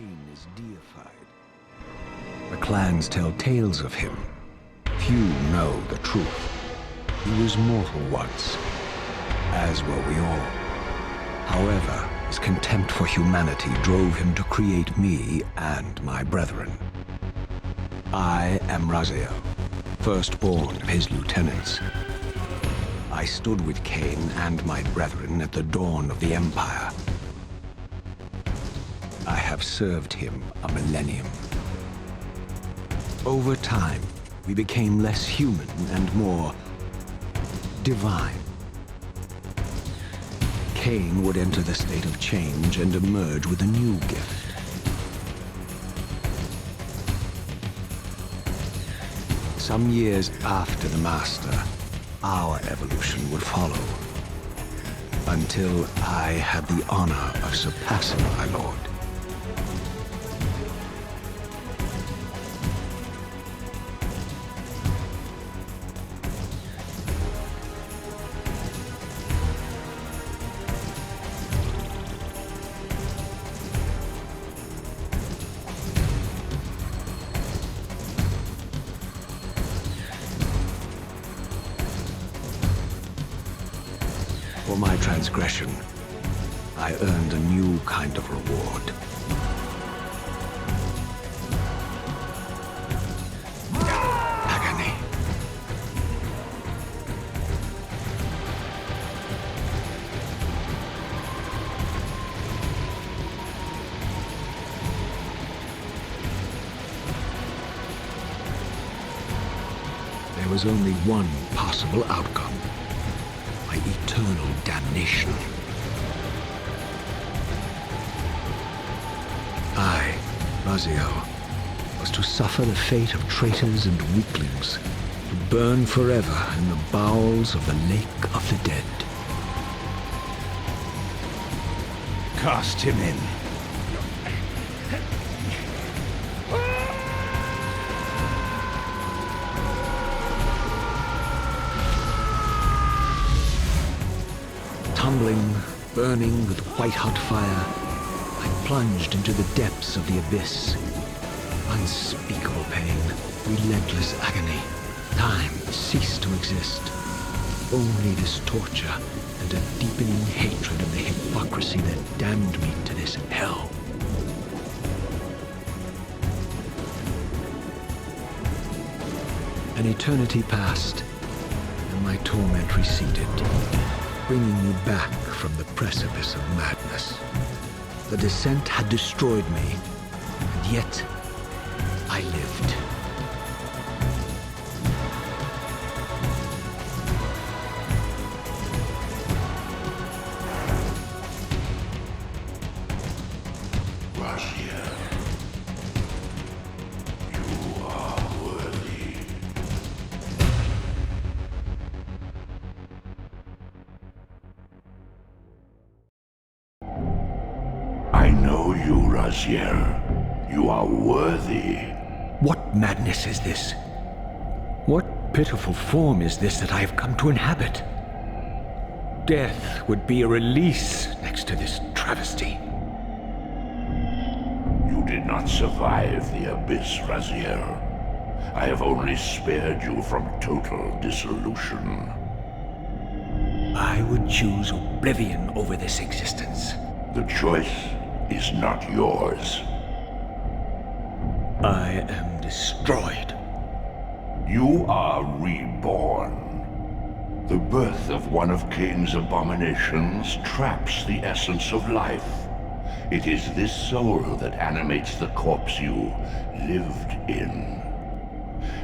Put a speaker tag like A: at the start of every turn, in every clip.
A: Kain is deified. The clans tell tales of him. Few know the truth. He was mortal once, as were we all. However, his contempt for humanity drove him to create me and my brethren. I am Raziel, firstborn of his lieutenants. I stood with Kain and my brethren at the dawn of the Empire. I have served him a millennium. Over time, we became less human and more divine. Kain would enter the state of change and emerge with a new gift. Some years after the Master, our evolution would follow, until I had the honor of surpassing my lord. For my transgression, I earned a new kind of reward. Agony. There was only one possible outcome. Eternal damnation. I, Raziel, was to suffer the fate of traitors and weaklings, to burn forever in the bowels of the Lake of the Dead.
B: Cast him in.
A: Tumbling, burning with white-hot fire, I plunged into the depths of the abyss. Unspeakable pain, relentless agony. Time ceased to exist. Only this torture and a deepening hatred of the hypocrisy that damned me to this hell. An eternity passed, and my torment receded, bringing me back from the precipice of madness. The descent had destroyed me, and yet I lived.
C: Raziel, you are worthy. I know you, Raziel. You are worthy.
A: What madness is this? What pitiful form is this that I have come to inhabit? Death would be a release next to this travesty.
C: You did not survive the abyss, Raziel. I have only spared you from total dissolution.
A: I would choose oblivion over this existence.
C: The choice is not yours.
A: I am destroyed.
C: You are reborn. The birth of one of Kain's abominations traps the essence of life. It is this soul that animates the corpse you lived in.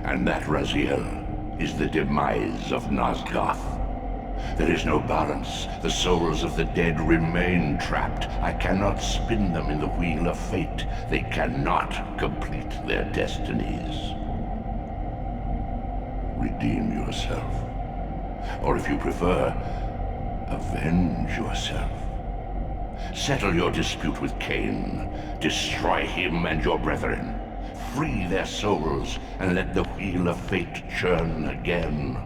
C: And that, Raziel, is the demise of Nosgoth. There is no balance. The souls of the dead remain trapped. I cannot spin them in the wheel of fate. They cannot complete their destinies. Redeem yourself. Or if you prefer, avenge yourself. Settle your dispute with Kain. Destroy him and your brethren. Free their souls and let the wheel of fate churn again.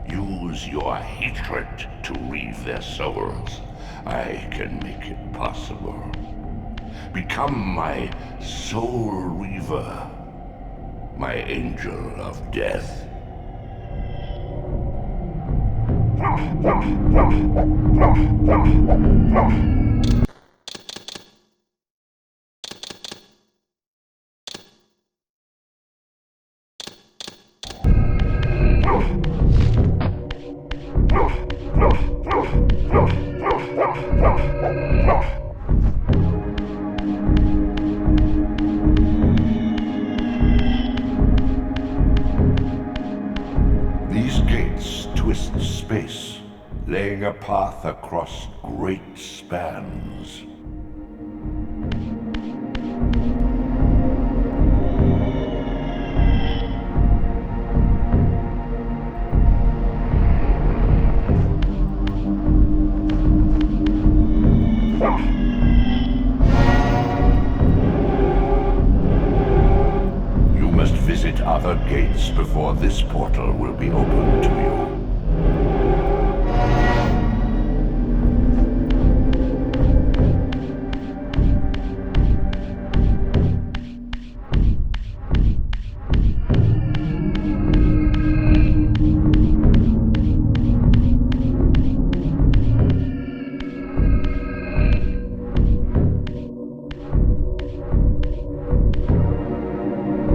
C: Use your hatred to reave their souls. I can make it possible. Become my soul reaver, my angel of death. These gates twist space, laying a path across great spans. You must visit other gates before this portal will be open to you.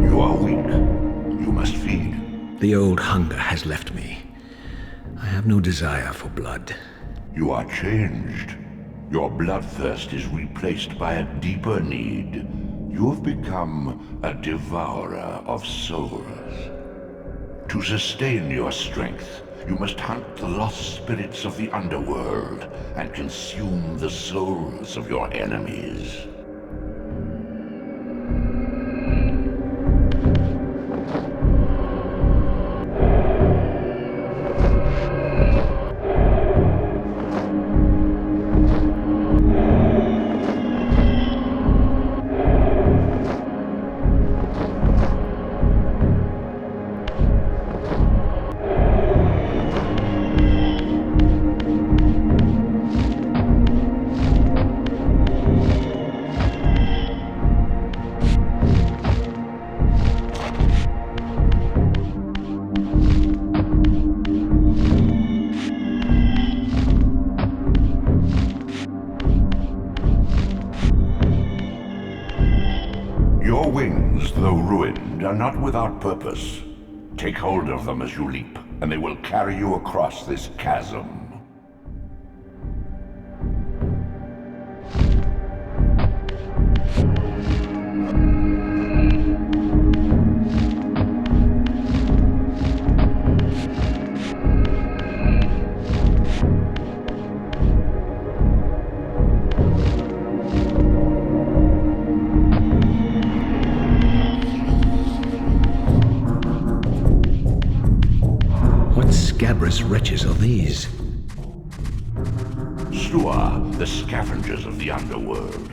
C: You are weak. You must feed.
A: The old hunger has left me. I have no desire for blood.
C: You are changed. Your bloodthirst is replaced by a deeper need. You have become a devourer of souls. To sustain your strength, you must hunt the lost spirits of the Underworld and consume the souls of your enemies. Your wings, though ruined, are not without purpose. Take hold of them as you leap, and they will carry you across this chasm.
A: What scabrous wretches are these?
C: Slua, the scavengers of the Underworld.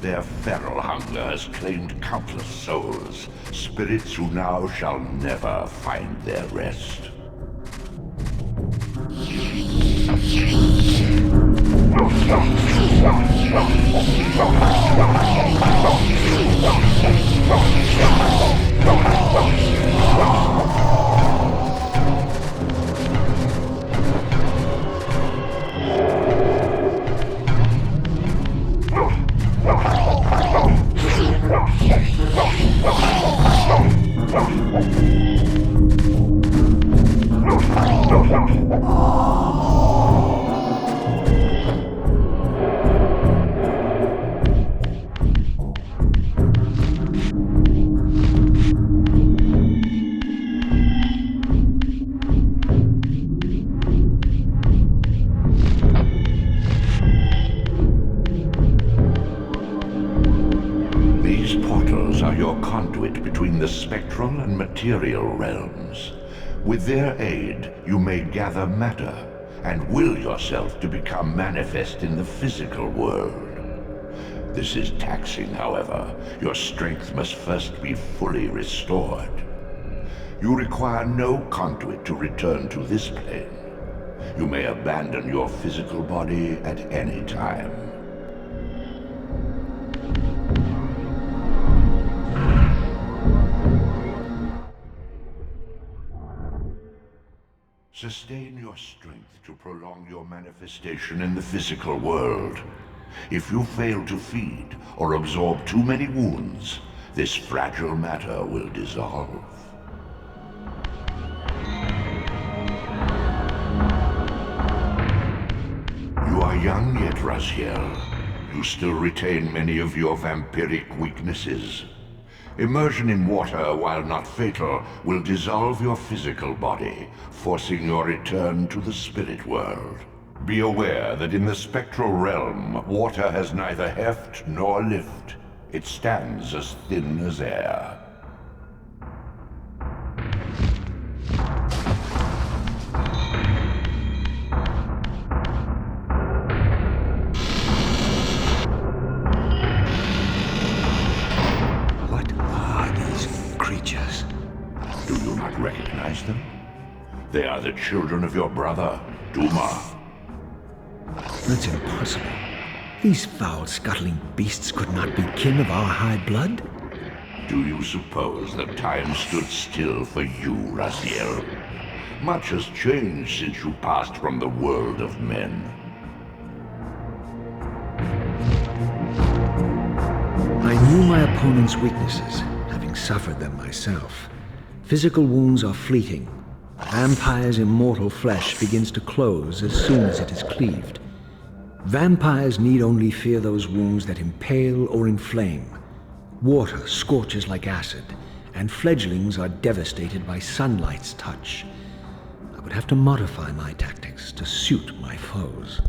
C: Their feral hunger has claimed countless souls, spirits who now shall never find their rest. These portals are your conduit between the spectral and material realms. With their aid, you may gather matter and will yourself to become manifest in the physical world. This is taxing, however. Your strength must first be fully restored. You require no conduit to return to this plane. You may abandon your physical body at any time. Sustain your strength to prolong your manifestation in the physical world. If you fail to feed or absorb too many wounds, this fragile matter will dissolve. You are young yet, Raziel. You still retain many of your vampiric weaknesses. Immersion in water, while not fatal, will dissolve your physical body, forcing your return to the spirit world. Be aware that in the spectral realm, water has neither heft nor lift. It stands as thin as air. Do you not recognize them? They are the children of your brother, Duma.
A: That's impossible. These foul, scuttling beasts could not be kin of our high blood.
C: Do you suppose that time stood still for you, Raziel? Much has changed since you passed from the world of men.
A: I knew my opponent's weaknesses, having suffered them myself. Physical wounds are fleeting. Vampire's immortal flesh begins to close as soon as it is cleaved. Vampires need only fear those wounds that impale or inflame. Water scorches like acid, and fledglings are devastated by sunlight's touch. I would have to modify my tactics to suit my foes.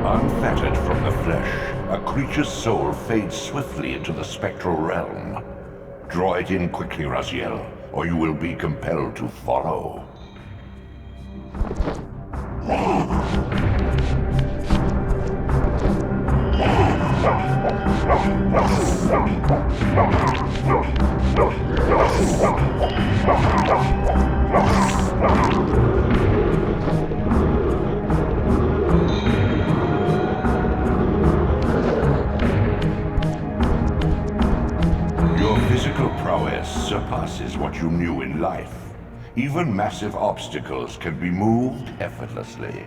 C: Unfettered from the flesh, a creature's soul fades swiftly into the spectral realm. Draw it in quickly, Raziel, or you will be compelled to follow. Your physical prowess surpasses what you knew in life. Even massive obstacles can be moved effortlessly.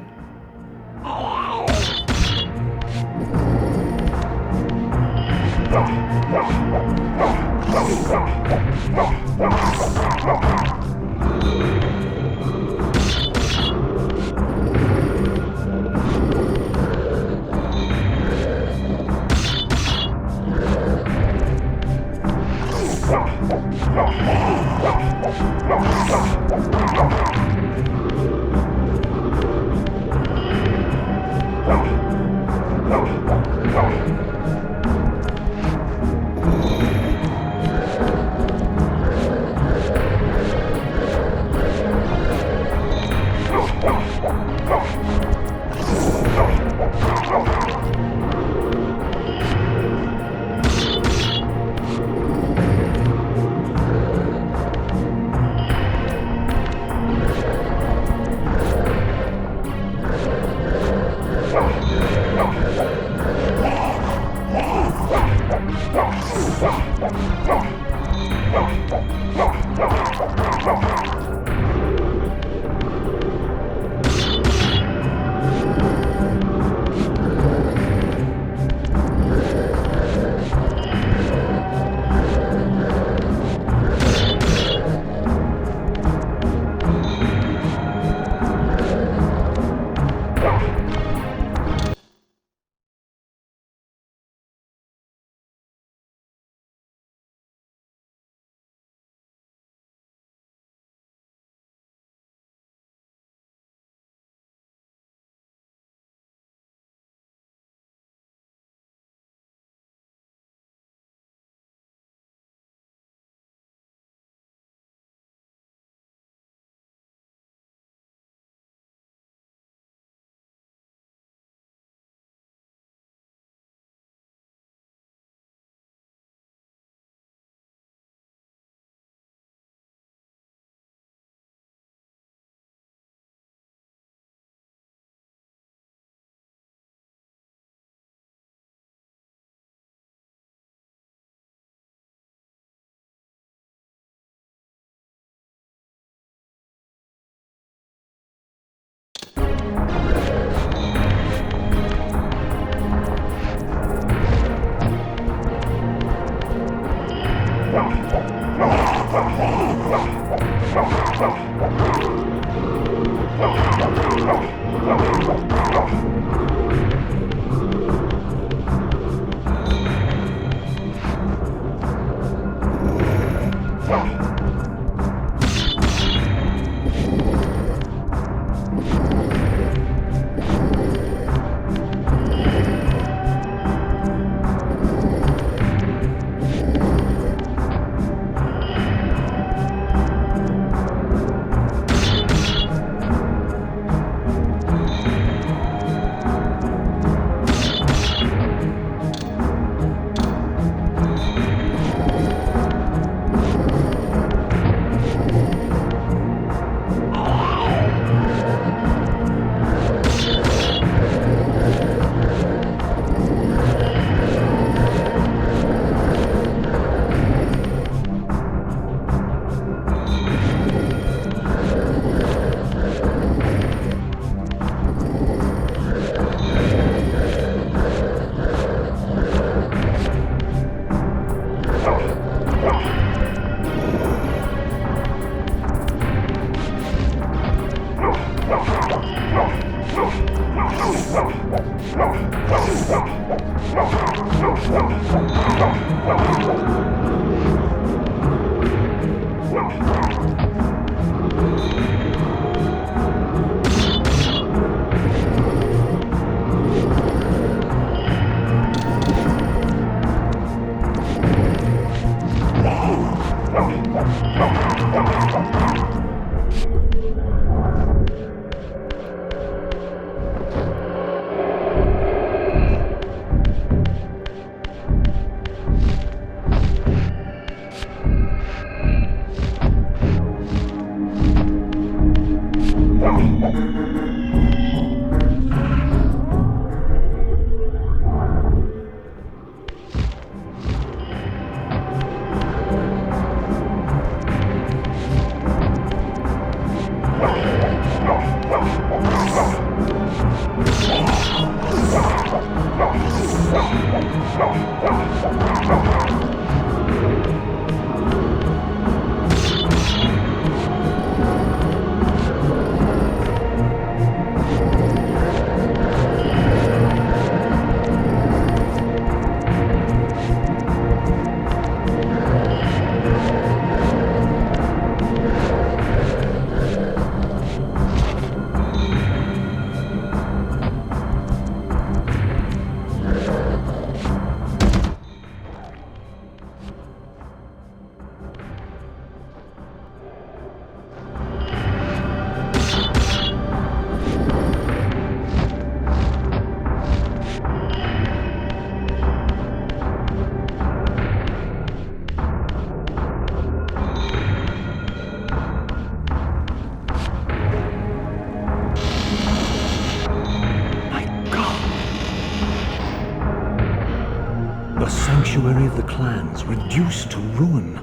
A: The sanctuary of the clans reduced to ruin.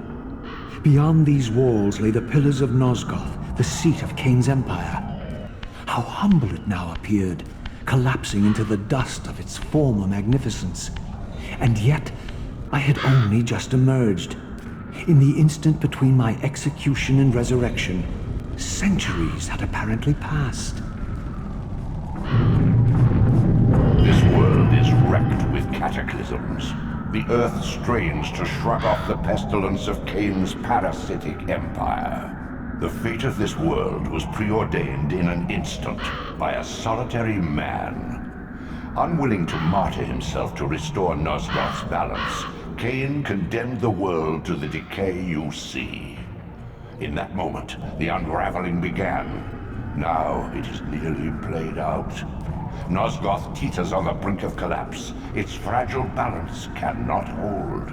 A: Beyond these walls lay the pillars of Nosgoth, the seat of Kain's empire. How humble it now appeared, collapsing into the dust of its former magnificence. And yet, I had only just emerged. In the instant between my execution and resurrection, centuries had apparently passed.
C: This world is wrecked with cataclysms. The earth strains to shrug off the pestilence of Kain's parasitic empire. The fate of this world was preordained in an instant by a solitary man. Unwilling to martyr himself to restore Nosgoth's balance, Kain condemned the world to the decay you see. In that moment, the unraveling began. Now it is nearly played out. Nosgoth teeters on the brink of collapse. Its fragile balance cannot hold.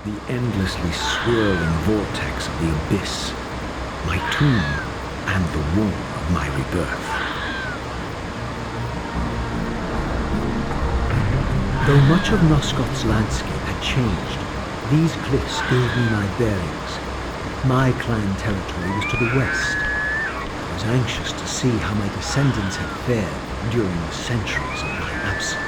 A: The endlessly swirling vortex of the abyss, my tomb, and the womb of my rebirth. Though much of Nosgoth's landscape had changed, these cliffs gave me my bearings. My clan territory was to the west. I was anxious to see how my descendants had fared during the centuries of my absence.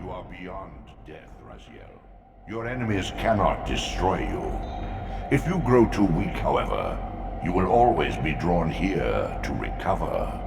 C: You are beyond death, Raziel. Your enemies cannot destroy you. If you grow too weak, however, you will always be drawn here to recover.